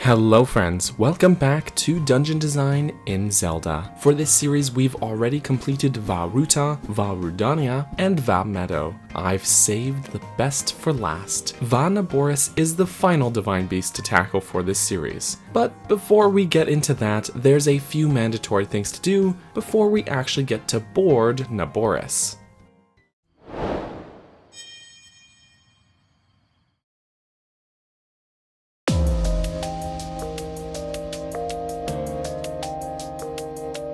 Hello friends, welcome back to Dungeon Design in Zelda. For this series we've already completed Vah Ruta, Vah Rudania, and Vah Meadow. I've saved the best for last. Vah Naboris is the final divine beast to tackle for this series. But before we get into that, there's a few mandatory things to do before we actually get to board Naboris.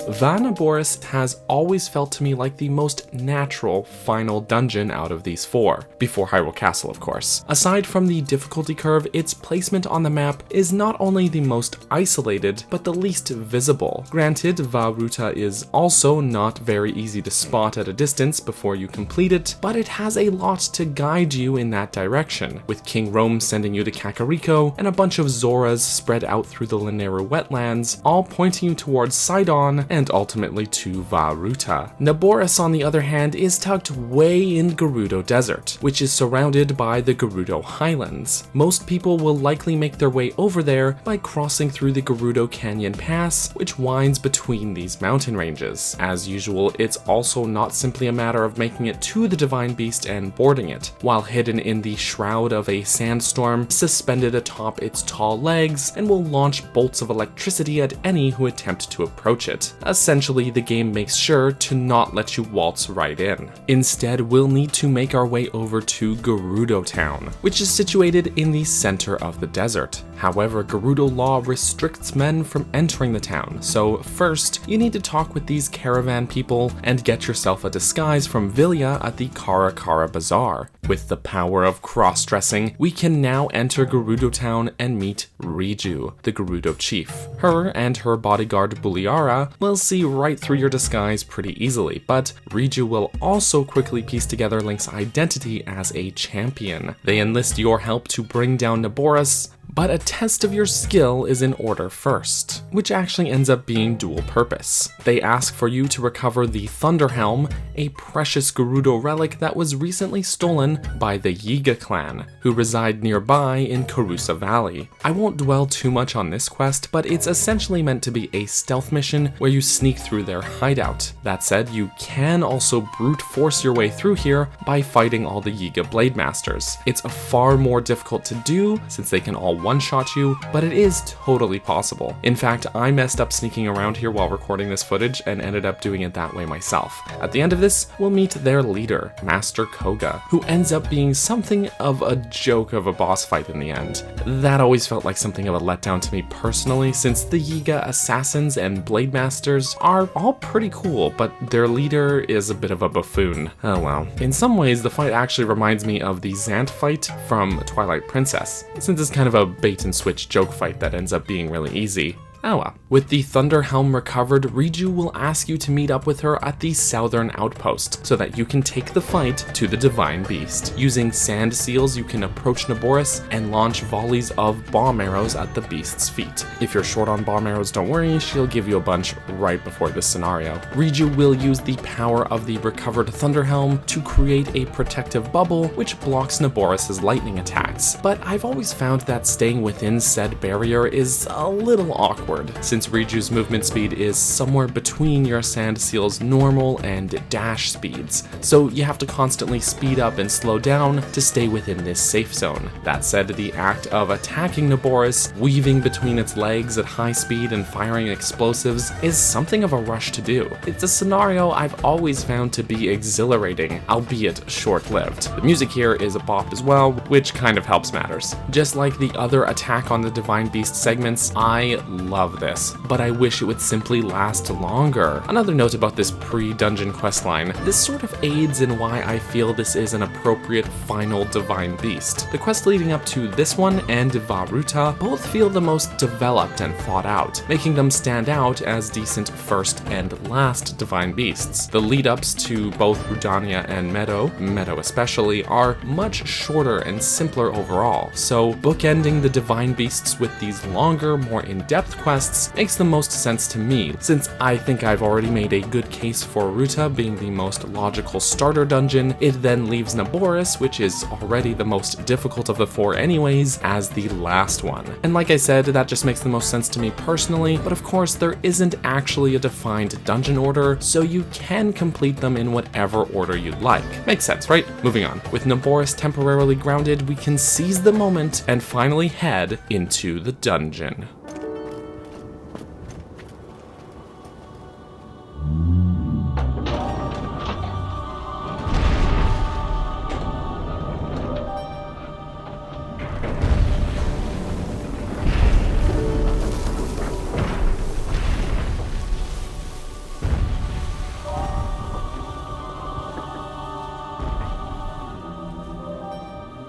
Vah Naboris has always felt to me like the most natural final dungeon out of these four, before Hyrule Castle of course. Aside from the difficulty curve, its placement on the map is not only the most isolated, but the least visible. Granted, Vah Ruta is also not very easy to spot at a distance before you complete it, but it has a lot to guide you in that direction, with King Rome sending you to Kakariko, and a bunch of Zoras spread out through the Lineru wetlands, all pointing you towards Sidon and ultimately to Vah Ruta. Naboris, on the other hand, is tucked way in Gerudo Desert, which is surrounded by the Gerudo Highlands. Most people will likely make their way over there by crossing through the Gerudo Canyon Pass, which winds between these mountain ranges. As usual, it's also not simply a matter of making it to the Divine Beast and boarding it. While hidden in the shroud of a sandstorm, suspended atop its tall legs, and will launch bolts of electricity at any who attempt to approach it. Essentially, the game makes sure to not let you waltz right in. Instead, we'll need to make our way over to Gerudo Town, which is situated in the center of the desert. However, Gerudo law restricts men from entering the town, so first, you need to talk with these caravan people and get yourself a disguise from Vilya at the Kara Kara Bazaar. With the power of cross-dressing, we can now enter Gerudo Town and meet Riju, the Gerudo chief. Her and her bodyguard Buliara will see right through your disguise pretty easily, but Riju will also quickly piece together Link's identity as a champion. They enlist your help to bring down Naboris, but a test of your skill is in order first, which actually ends up being dual purpose. They ask for you to recover the Thunder Helm, a precious Gerudo relic that was recently stolen by the Yiga clan, who reside nearby in Karusa Valley. I won't dwell too much on this quest, but it's essentially meant to be a stealth mission where you sneak through their hideout. That said, you can also brute force your way through here by fighting all the Yiga Blade Masters. It's far more difficult to do since they can all one-shot you, but it is totally possible. In fact, I messed up sneaking around here while recording this footage and ended up doing it that way myself. At the end of this, we'll meet their leader, Master Koga, who ends up being something of a joke of a boss fight in the end. That always felt like something of a letdown to me personally, since the Yiga assassins and blade masters are all pretty cool, but their leader is a bit of a buffoon. Oh well. In some ways, the fight actually reminds me of the Zant fight from Twilight Princess, since it's kind of a bait and switch joke fight that ends up being really easy. Oh well. With the Thunder Helm recovered, Riju will ask you to meet up with her at the southern outpost, so that you can take the fight to the Divine Beast. Using sand seals, you can approach Naboris and launch volleys of bomb arrows at the beast's feet. If you're short on bomb arrows, don't worry, she'll give you a bunch right before this scenario. Riju will use the power of the recovered Thunder Helm to create a protective bubble which blocks Naboris' lightning attacks, but I've always found that staying within said barrier is a little awkward, since Riju's movement speed is somewhere between your sand seal's normal and dash speeds, so you have to constantly speed up and slow down to stay within this safe zone. That said, the act of attacking Naboris, weaving between its legs at high speed and firing explosives is something of a rush to do. It's a scenario I've always found to be exhilarating, albeit short-lived. The music here is a bop as well, which kind of helps matters. Just like the other Attack on the Divine Beast segments, I love this, but I wish it would simply last longer. Another note about this pre-dungeon questline, this sort of aids in why I feel this is an appropriate final Divine Beast. The quest leading up to this one and Vah Ruta both feel the most developed and thought out, making them stand out as decent first and last Divine Beasts. The lead-ups to both Rudania and Meadow especially, are much shorter and simpler overall, so bookending the Divine Beasts with these longer, more in-depth quests quests makes the most sense to me, since I think I've already made a good case for Ruta being the most logical starter dungeon. It then leaves Naboris, which is already the most difficult of the 4 anyways, as the last one. And like I said, that just makes the most sense to me personally, but of course there isn't actually a defined dungeon order, so you can complete them in whatever order you'd like. Makes sense, right? Moving on. With Naboris temporarily grounded, we can seize the moment and finally head into the dungeon.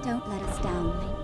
Don't let us down, Link.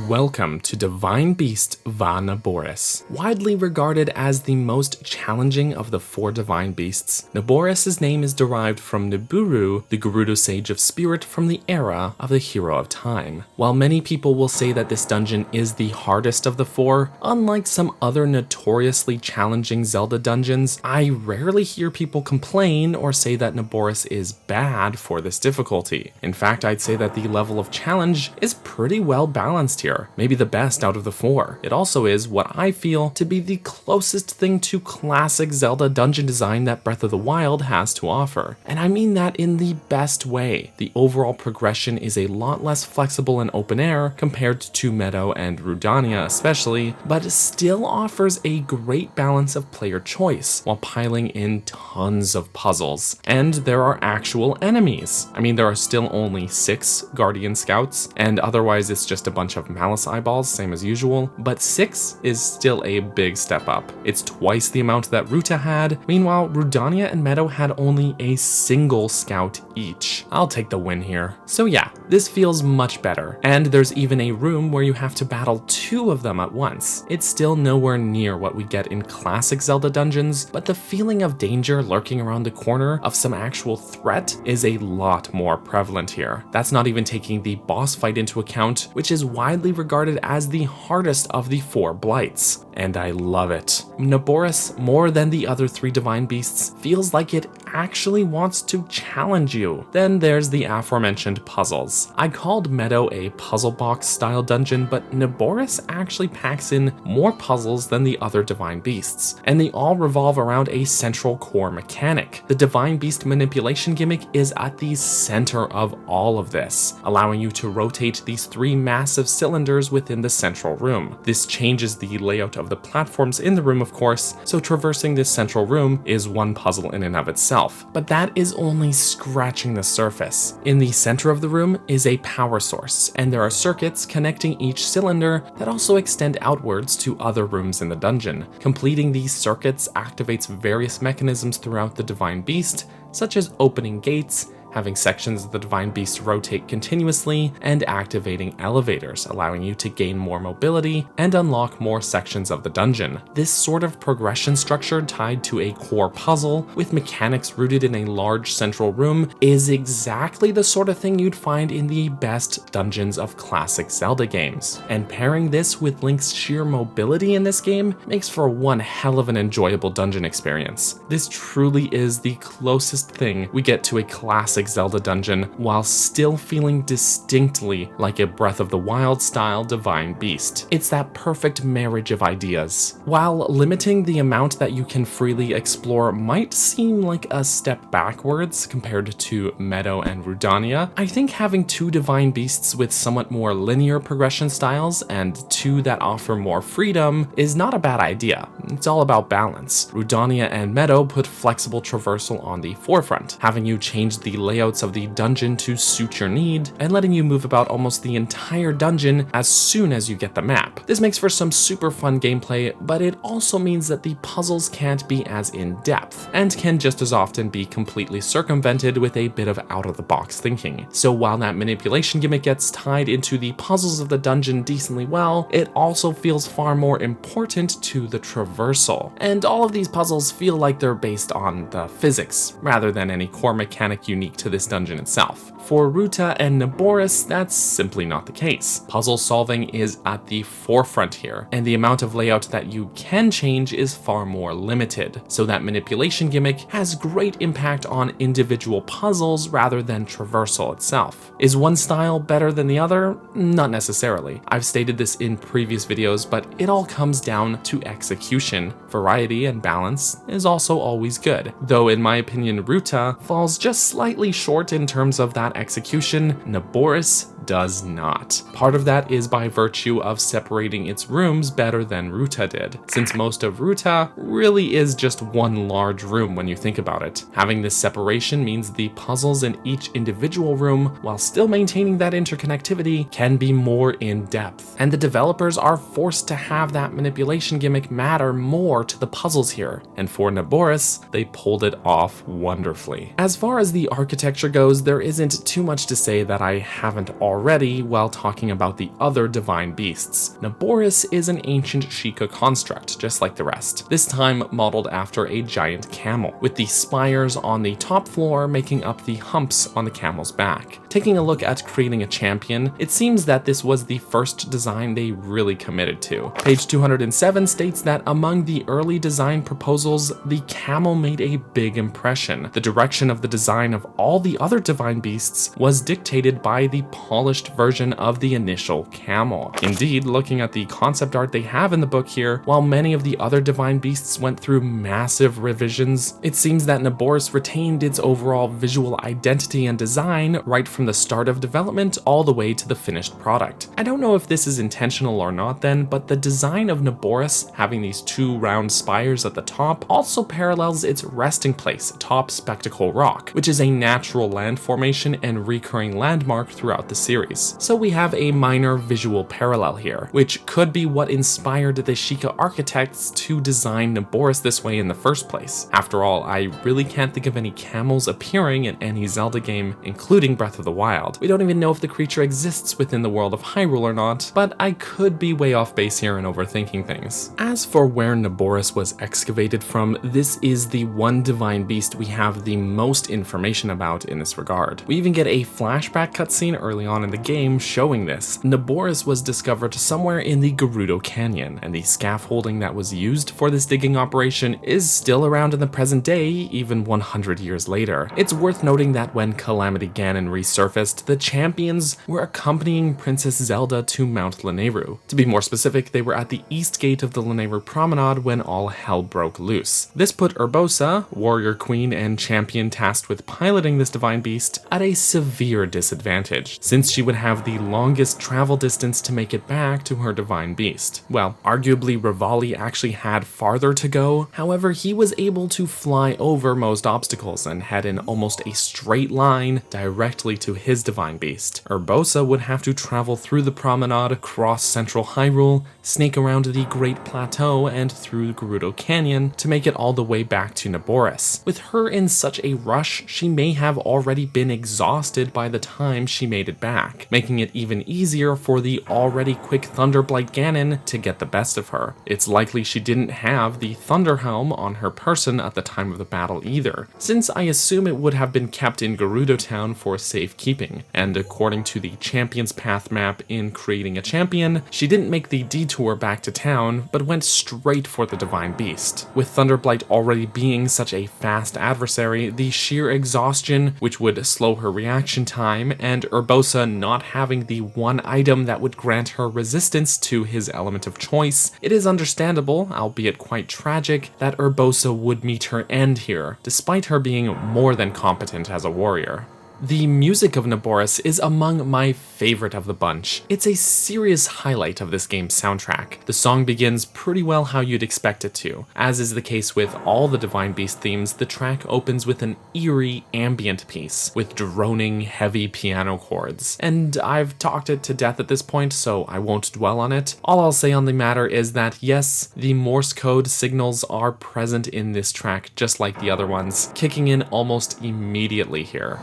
Welcome to Divine Beast Vah Naboris. Widely regarded as the most challenging of the 4 Divine Beasts, Naboris' name is derived from Nibiru, the Gerudo Sage of Spirit from the era of the Hero of Time. While many people will say that this dungeon is the hardest of the 4, unlike some other notoriously challenging Zelda dungeons, I rarely hear people complain or say that Naboris is bad for this difficulty. In fact, I'd say that the level of challenge is pretty well balanced here. Maybe the best out of the 4. It also is what I feel to be the closest thing to classic Zelda dungeon design that Breath of the Wild has to offer. And I mean that in the best way. The overall progression is a lot less flexible and open air compared to Meadow and Rudania especially, but still offers a great balance of player choice while piling in tons of puzzles. And there are actual enemies. I mean, there are still only 6 Guardian Scouts, and otherwise it's just a bunch of Malice eyeballs, same as usual, but 6 is still a big step up. It's twice the amount that Ruta had. Meanwhile, Rudania and Meadow had only a single scout each. I'll take the win here. So yeah, this feels much better. And there's even a room where you have to battle 2 of them at once. It's still nowhere near what we get in classic Zelda dungeons, but the feeling of danger lurking around the corner of some actual threat is a lot more prevalent here. That's not even taking the boss fight into account, which is widely regarded as the hardest of the 4 blights, and I love it. Naboris, more than the other 3 Divine Beasts, feels like it actually wants to challenge you. Then there's the aforementioned puzzles. I called Meadow a puzzle box style dungeon, but Naboris actually packs in more puzzles than the other Divine Beasts, and they all revolve around a central core mechanic. The Divine Beast manipulation gimmick is at the center of all of this, allowing you to rotate these 3 massive cylinders within the central room. This changes the layout of the platforms in the room, of course, so traversing this central room is one puzzle in and of itself. But that is only scratching the surface. In the center of the room is a power source, and there are circuits connecting each cylinder that also extend outwards to other rooms in the dungeon. Completing these circuits activates various mechanisms throughout the Divine Beast, such as opening gates, having sections of the Divine Beast rotate continuously, and activating elevators, allowing you to gain more mobility and unlock more sections of the dungeon. This sort of progression structure tied to a core puzzle, with mechanics rooted in a large central room, is exactly the sort of thing you'd find in the best dungeons of classic Zelda games. And pairing this with Link's sheer mobility in this game makes for one hell of an enjoyable dungeon experience. This truly is the closest thing we get to a classic Zelda dungeon while still feeling distinctly like a Breath of the Wild style Divine Beast. It's that perfect marriage of ideas. While limiting the amount that you can freely explore might seem like a step backwards compared to Meadow and Rudania, I think having 2 Divine Beasts with somewhat more linear progression styles and 2 that offer more freedom is not a bad idea. It's all about balance. Rudania and Meadow put flexible traversal on the forefront, having you change the layouts of the dungeon to suit your need, and letting you move about almost the entire dungeon as soon as you get the map. This makes for some super fun gameplay, but it also means that the puzzles can't be as in-depth, and can just as often be completely circumvented with a bit of out-of-the-box thinking. So while that manipulation gimmick gets tied into the puzzles of the dungeon decently well, it also feels far more important to the traversal. And all of these puzzles feel like they're based on the physics, rather than any core mechanic unique to this dungeon itself. For Ruta and Naboris, that's simply not the case. Puzzle solving is at the forefront here, and the amount of layout that you can change is far more limited, so that manipulation gimmick has great impact on individual puzzles rather than traversal itself. Is one style better than the other? Not necessarily. I've stated this in previous videos, but it all comes down to execution. Variety and balance is also always good, though in my opinion Ruta falls just slightly short in terms of that execution. Naboris does not. Part of that is by virtue of separating its rooms better than Ruta did, since most of Ruta really is just one large room when you think about it. Having this separation means the puzzles in each individual room, while still maintaining that interconnectivity, can be more in-depth, and the developers are forced to have that manipulation gimmick matter more to the puzzles here, and for Naboris, they pulled it off wonderfully. As far as the architecture goes, there isn't too much to say that I haven't already while talking about the other divine beasts. Naboris is an ancient Sheikah construct, just like the rest, this time modeled after a giant camel, with the spires on the top floor making up the humps on the camel's back. Taking a look at creating a champion, it seems that this was the first design they really committed to. Page 207 states that among the early design proposals, the camel made a big impression. The direction of the design of all the other divine beasts was dictated by the polished version of the initial camel. Indeed, looking at the concept art they have in the book here, while many of the other divine beasts went through massive revisions, it seems that Naboris retained its overall visual identity and design right from the start of development all the way to the finished product. I don't know if this is intentional or not then, but the design of Naboris, having these two round spires at the top, also parallels its resting place atop Spectacle Rock, which is a natural land formation and recurring landmark throughout the series. So we have a minor visual parallel here, which could be what inspired the Sheikah architects to design Naboris this way in the first place. After all, I really can't think of any camels appearing in any Zelda game, including Breath of the Wild. We don't even know if the creature exists within the world of Hyrule or not, but I could be way off base here and overthinking things. As for where Naboris was excavated from, this is the one divine beast we have the most information about in this regard. We even get a flashback cutscene early on in the game showing this. Naboris was discovered somewhere in the Gerudo Canyon, and the scaffolding that was used for this digging operation is still around in the present day, even 100 years later. It's worth noting that when Calamity Ganon resurfaced, the champions were accompanying Princess Zelda to Mount Lanayru. To be more specific, they were at the east gate of the Lanayru Promenade when all hell broke loose. This put Urbosa, warrior queen and champion tasked with piloting this divine beast, at a severe disadvantage, since she would have the longest travel distance to make it back to her divine beast. Well, arguably Revali actually had farther to go, however he was able to fly over most obstacles and head in almost a straight line directly to his divine beast. Urbosa would have to travel through the promenade, cross central Hyrule, snake around the Great Plateau and through Gerudo Canyon to make it all the way back to Naboris. With her in such a rush, she may have already been exhausted by the time she made it back, making it even easier for the already quick Thunderblight Ganon to get the best of her. It's likely she didn't have the Thunder Helm on her person at the time of the battle either, since I assume it would have been kept in Gerudo Town for safekeeping, and according to the Champion's Path map in Creating a Champion, she didn't make the detour back to town, but went straight for the Divine Beast. With Thunderblight already being such a fast adversary, the sheer exhaustion, which would slow her reaction time, and Urbosa not having the one item that would grant her resistance to his element of choice, it is understandable, albeit quite tragic, that Urbosa would meet her end here, despite her being more than competent as a warrior. The music of Naboris is among my favorite of the bunch. It's a serious highlight of this game's soundtrack. The song begins pretty well how you'd expect it to. As is the case with all the Divine Beast themes, the track opens with an eerie ambient piece with droning heavy piano chords. And I've talked it to death at this point, so I won't dwell on it. All I'll say on the matter is that yes, the Morse code signals are present in this track just like the other ones, kicking in almost immediately here.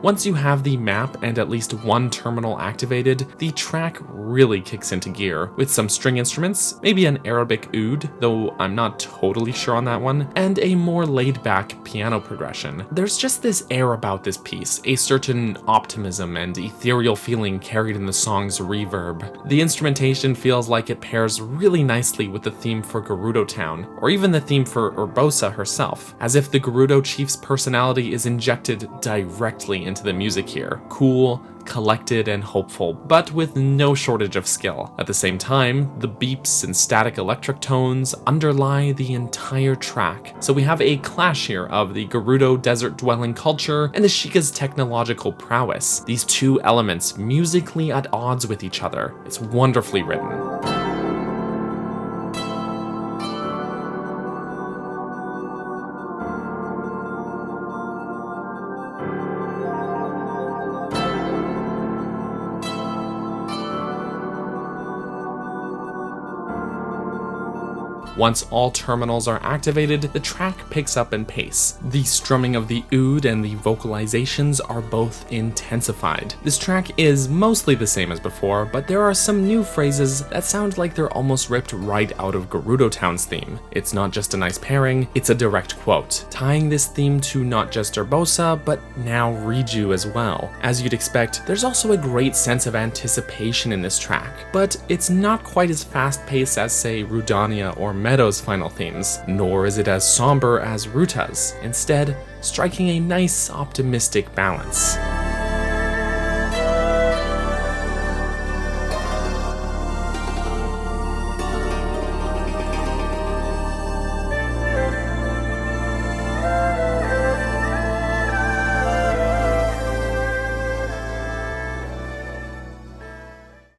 Once you have the map and at least one terminal activated, the track really kicks into gear, with some string instruments, maybe an Arabic oud, though I'm not totally sure on that one, and a more laid-back piano progression. There's just this air about this piece, a certain optimism and ethereal feeling carried in the song's reverb. The instrumentation feels like it pairs really nicely with the theme for Gerudo Town, or even the theme for Urbosa herself, as if the Gerudo chief's personality is injected directly into the music here. Cool, collected, and hopeful, but with no shortage of skill. At the same time, the beeps and static electric tones underlie the entire track. So we have a clash here of the Gerudo desert-dwelling culture and the Sheikah's technological prowess. These two elements musically at odds with each other. It's wonderfully written. Once all terminals are activated, the track picks up in pace. The strumming of the oud and the vocalizations are both intensified. This track is mostly the same as before, but there are some new phrases that sound like they're almost ripped right out of Gerudo Town's theme. It's not just a nice pairing, it's a direct quote, tying this theme to not just Urbosa, but now Riju as well. As you'd expect, there's also a great sense of anticipation in this track, but it's not quite as fast-paced as, say, Rudania or Meadow's final themes, nor is it as somber as Ruta's, instead striking a nice, optimistic balance.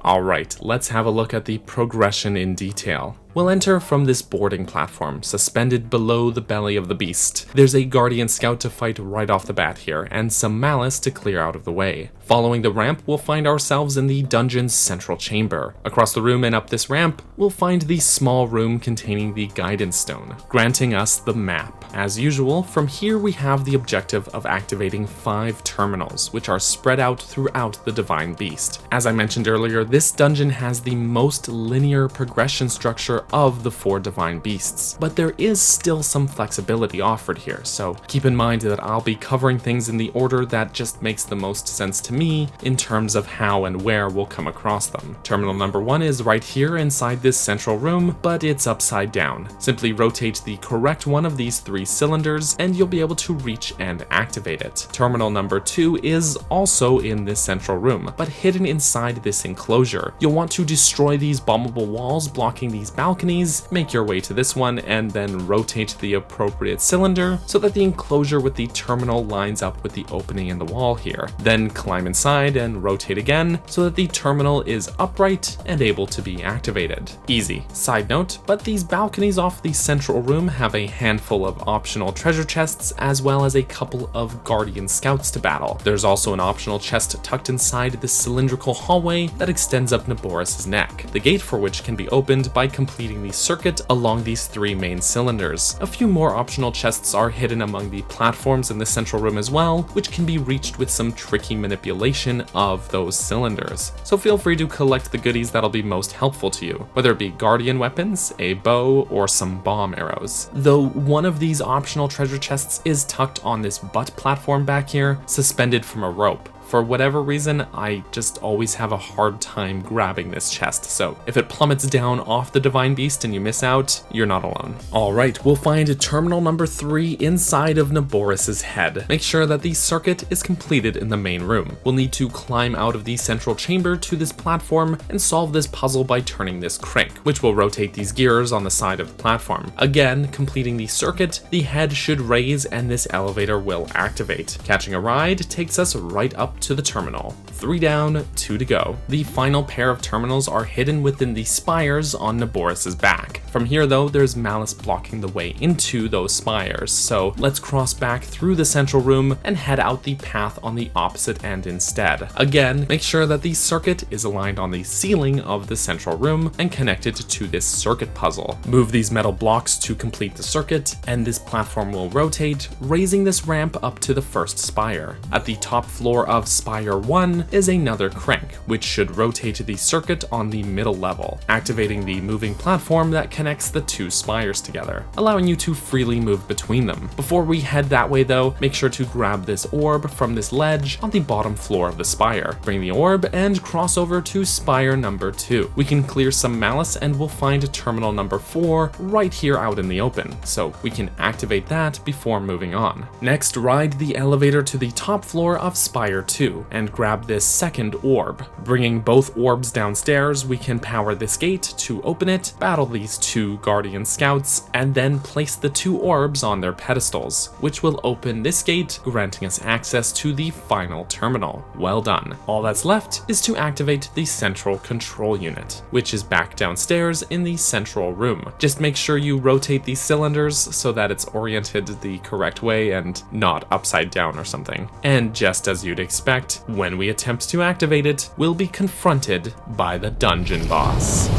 Alright, let's have a look at the progression in detail. We'll enter from this boarding platform, suspended below the belly of the beast. There's a Guardian Scout to fight right off the bat here, and some Malice to clear out of the way. Following the ramp, we'll find ourselves in the dungeon's central chamber. Across the room and up this ramp, we'll find the small room containing the Guidance Stone, granting us the map. As usual, from here we have the objective of activating 5 terminals, which are spread out throughout the Divine Beast. As I mentioned earlier, this dungeon has the most linear progression structure of the 4 Divine Beasts, but there is still some flexibility offered here, so keep in mind that I'll be covering things in the order that just makes the most sense to me in terms of how and where we'll come across them. Terminal number 1 is right here inside this central room, but it's upside down. Simply rotate the correct one of these 3 cylinders and you'll be able to reach and activate it. Terminal number 2 is also in this central room, but hidden inside this enclosure. You'll want to destroy these bombable walls blocking these balconies, make your way to this one, and then rotate the appropriate cylinder so that the enclosure with the terminal lines up with the opening in the wall here. Then climb inside and rotate again so that the terminal is upright and able to be activated. Easy. Side note, but these balconies off the central room have a handful of optional treasure chests as well as a couple of Guardian Scouts to battle. There's also an optional chest tucked inside the cylindrical hallway that extends up Naboris' neck, the gate for which can be opened by completing the circuit along these 3 main cylinders. A few more optional chests are hidden among the platforms in the central room as well, which can be reached with some tricky manipulation of those cylinders. So feel free to collect the goodies that'll be most helpful to you, whether it be guardian weapons, a bow, or some bomb arrows. Though one of these optional treasure chests is tucked on this butt platform back here, suspended from a rope. For whatever reason, I just always have a hard time grabbing this chest, so if it plummets down off the Divine Beast and you miss out, you're not alone. Alright, we'll find terminal number 3 inside of Naboris' head. Make sure that the circuit is completed in the main room. We'll need to climb out of the central chamber to this platform and solve this puzzle by turning this crank, which will rotate these gears on the side of the platform. Again, completing the circuit, the head should raise and this elevator will activate. Catching a ride takes us right up to the terminal. 3 down, 2 to go. The final pair of terminals are hidden within the spires on Naboris' back. From here though, there's Malice blocking the way into those spires, so let's cross back through the central room and head out the path on the opposite end instead. Again, make sure that the circuit is aligned on the ceiling of the central room and connected to this circuit puzzle. Move these metal blocks to complete the circuit, and this platform will rotate, raising this ramp up to the first spire. At the top floor of Spire 1 is another crank, which should rotate the circuit on the middle level, activating the moving platform that connects the 2 spires together, allowing you to freely move between them. Before we head that way though, make sure to grab this orb from this ledge on the bottom floor of the spire. Bring the orb and cross over to Spire number 2. We can clear some Malice and we'll find terminal number 4 right here out in the open, so we can activate that before moving on. Next, ride the elevator to the top floor of Spire 2 and grab this second orb. Bringing both orbs downstairs, we can power this gate to open it, battle these 2 Guardian Scouts, and then place the 2 orbs on their pedestals, which will open this gate, granting us access to the final terminal. Well done. All that's left is to activate the central control unit, which is back downstairs in the central room. Just make sure you rotate these cylinders so that it's oriented the correct way and not upside down or something. And just as you'd expect, when we attempt to activate it, we'll be confronted by the dungeon boss.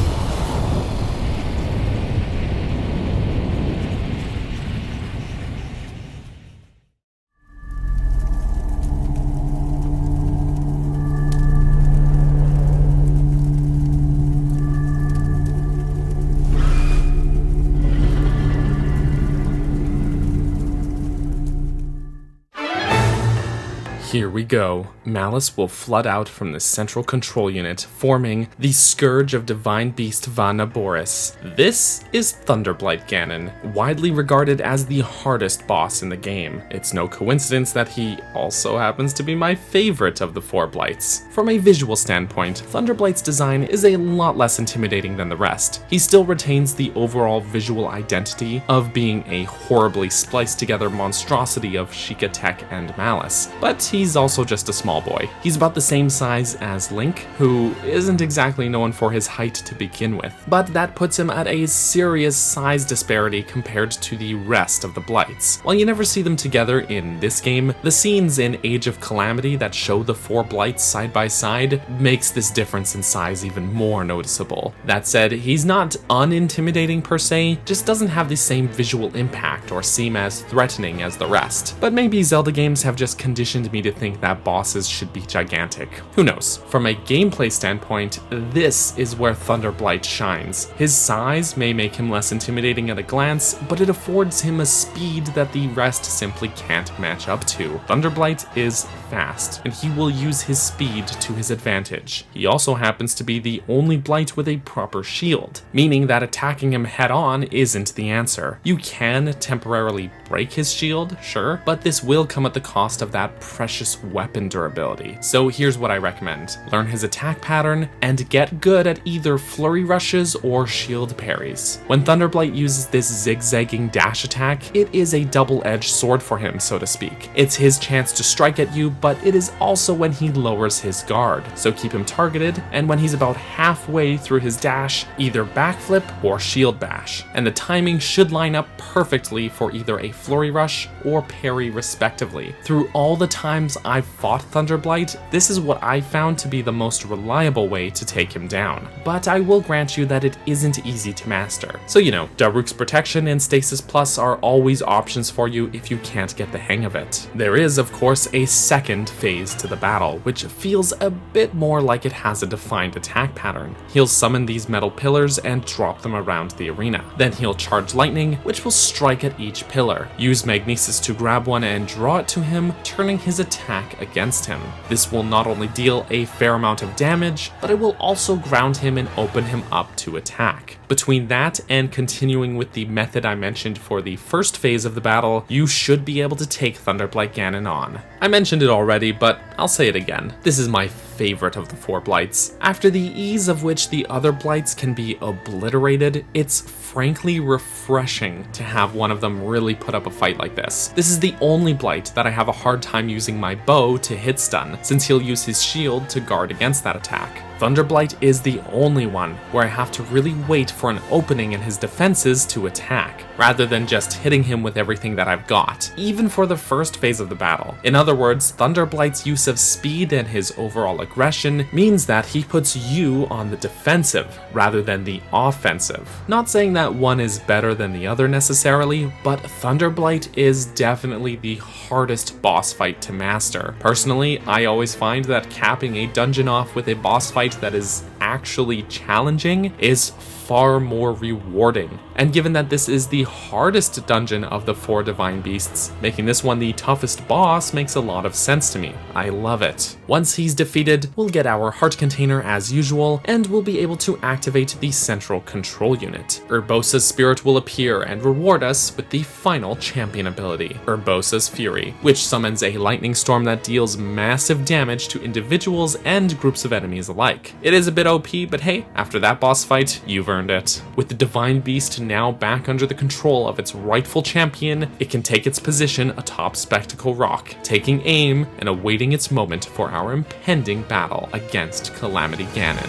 Here we go. Malice will flood out from the central control unit, forming the Scourge of Divine Beast Vah Naboris. This is Thunderblight Ganon, widely regarded as the hardest boss in the game. It's no coincidence that he also happens to be my favorite of the 4 blights. From a visual standpoint, Thunderblight's design is a lot less intimidating than the rest. He still retains the overall visual identity of being a horribly spliced together monstrosity of Sheikah Tech and Malice, but he's also just a small boy. He's about the same size as Link, who isn't exactly known for his height to begin with, but that puts him at a serious size disparity compared to the rest of the blights. While you never see them together in this game, the scenes in Age of Calamity that show the 4 blights side by side makes this difference in size even more noticeable. That said, he's not unintimidating per se, just doesn't have the same visual impact or seem as threatening as the rest. But maybe Zelda games have just conditioned me to think that bosses should be gigantic. Who knows? From a gameplay standpoint, this is where Thunderblight shines. His size may make him less intimidating at a glance, but it affords him a speed that the rest simply can't match up to. Thunderblight is fast, and he will use his speed to his advantage. He also happens to be the only blight with a proper shield, meaning that attacking him head-on isn't the answer. You can temporarily break his shield, sure, but this will come at the cost of that precious weapon durability. So here's what I recommend. Learn his attack pattern and get good at either flurry rushes or shield parries. When Thunderblight uses this zigzagging dash attack, it is a double-edged sword for him, so to speak. It's his chance to strike at you, but it is also when he lowers his guard, so keep him targeted, and when he's about halfway through his dash, either backflip or shield bash, and the timing should line up perfectly for either a flurry rush or parry respectively. Through all the times I've fought Thunderblight, this is what I found to be the most reliable way to take him down, but I will grant you that it isn't easy to master. So you know, Daruk's Protection and Stasis Plus are always options for you if you can't get the hang of it. There is, of course, a second phase to the battle, which feels a bit more like it has a defined attack pattern. He'll summon these metal pillars and drop them around the arena. Then he'll charge lightning, which will strike at each pillar. Use Magnesis to grab one and draw it to him, turning his attack attack against him. This will not only deal a fair amount of damage, but it will also ground him and open him up to attack. Between that and continuing with the method I mentioned for the first phase of the battle, you should be able to take Thunderblight Ganon on. I mentioned it already, but I'll say it again. This is my favorite of the 4 blights. After the ease of which the other blights can be obliterated, it's frankly refreshing to have one of them really put up a fight like this. This is the only blight that I have a hard time using my bow to hit stun, since he'll use his shield to guard against that attack. Thunderblight is the only one where I have to really wait for an opening in his defenses to attack, rather than just hitting him with everything that I've got, even for the first phase of the battle. In other words, Thunderblight's use of speed and his overall aggression means that he puts you on the defensive rather than the offensive. Not saying that one is better than the other necessarily, but Thunderblight is definitely the hardest boss fight to master. Personally, I always find that capping a dungeon off with a boss fight that is actually challenging is far more rewarding. And given that this is the hardest dungeon of the 4 divine beasts, making this one the toughest boss makes a lot of sense to me. I love it. Once he's defeated, we'll get our heart container as usual, and we'll be able to activate the central control unit. Urbosa's spirit will appear and reward us with the final champion ability, Urbosa's Fury, which summons a lightning storm that deals massive damage to individuals and groups of enemies alike. It is a bit OP, but hey, after that boss fight, you've earned it. With the divine beast now back under the control of its rightful champion, it can take its position atop Spectacle Rock, taking aim and awaiting its moment for our impending battle against Calamity Ganon.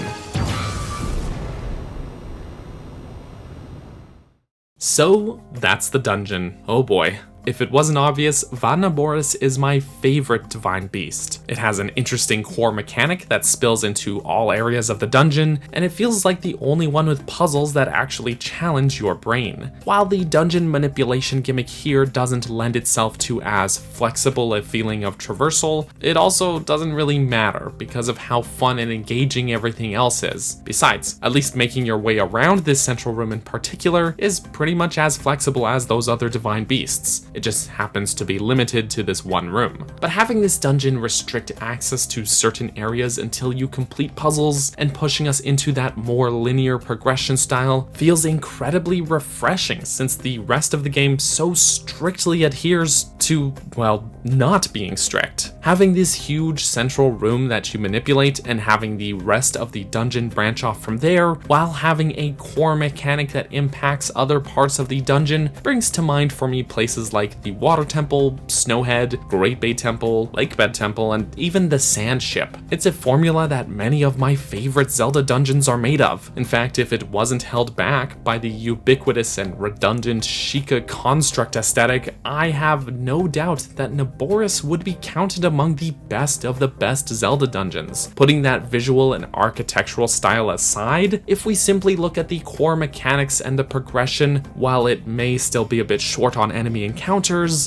So, that's the dungeon. Oh boy. If it wasn't obvious, Vah Naboris is my favorite divine beast. It has an interesting core mechanic that spills into all areas of the dungeon, and it feels like the only one with puzzles that actually challenge your brain. While the dungeon manipulation gimmick here doesn't lend itself to as flexible a feeling of traversal, it also doesn't really matter because of how fun and engaging everything else is. Besides, at least making your way around this central room in particular is pretty much as flexible as those other divine beasts. It just happens to be limited to this one room. But having this dungeon restrict access to certain areas until you complete puzzles and pushing us into that more linear progression style feels incredibly refreshing, since the rest of the game so strictly adheres to, well, not being strict. Having this huge central room that you manipulate and having the rest of the dungeon branch off from there, while having a core mechanic that impacts other parts of the dungeon, brings to mind for me places like the Water Temple, Snowhead, Great Bay Temple, Lakebed Temple, and even the Sand Ship. It's a formula that many of my favorite Zelda dungeons are made of. In fact, if it wasn't held back by the ubiquitous and redundant Sheikah construct aesthetic, I have no doubt that Naboris would be counted among the best of the best Zelda dungeons. Putting that visual and architectural style aside, if we simply look at the core mechanics and the progression, while it may still be a bit short on enemy encounters,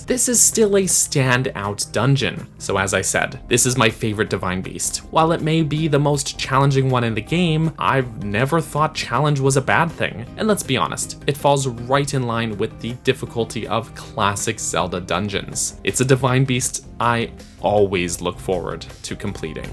this is still a standout dungeon. So as I said, this is my favorite divine beast. While it may be the most challenging one in the game, I've never thought challenge was a bad thing. And let's be honest, it falls right in line with the difficulty of classic Zelda dungeons. It's a divine beast I always look forward to completing.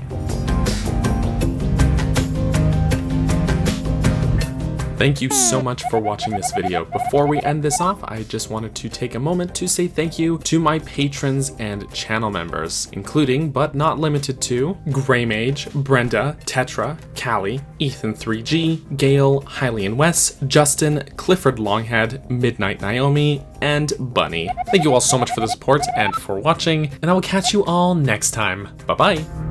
Thank you so much for watching this video. Before we end this off, I just wanted to take a moment to say thank you to my patrons and channel members, including, but not limited to, Greymage, Brenda, Tetra, Callie, Ethan3G, Gail, Hylian Wes, Justin, Clifford Longhead, Midnight Naomi, and Bunny. Thank you all so much for the support and for watching, and I will catch you all next time. Bye-bye!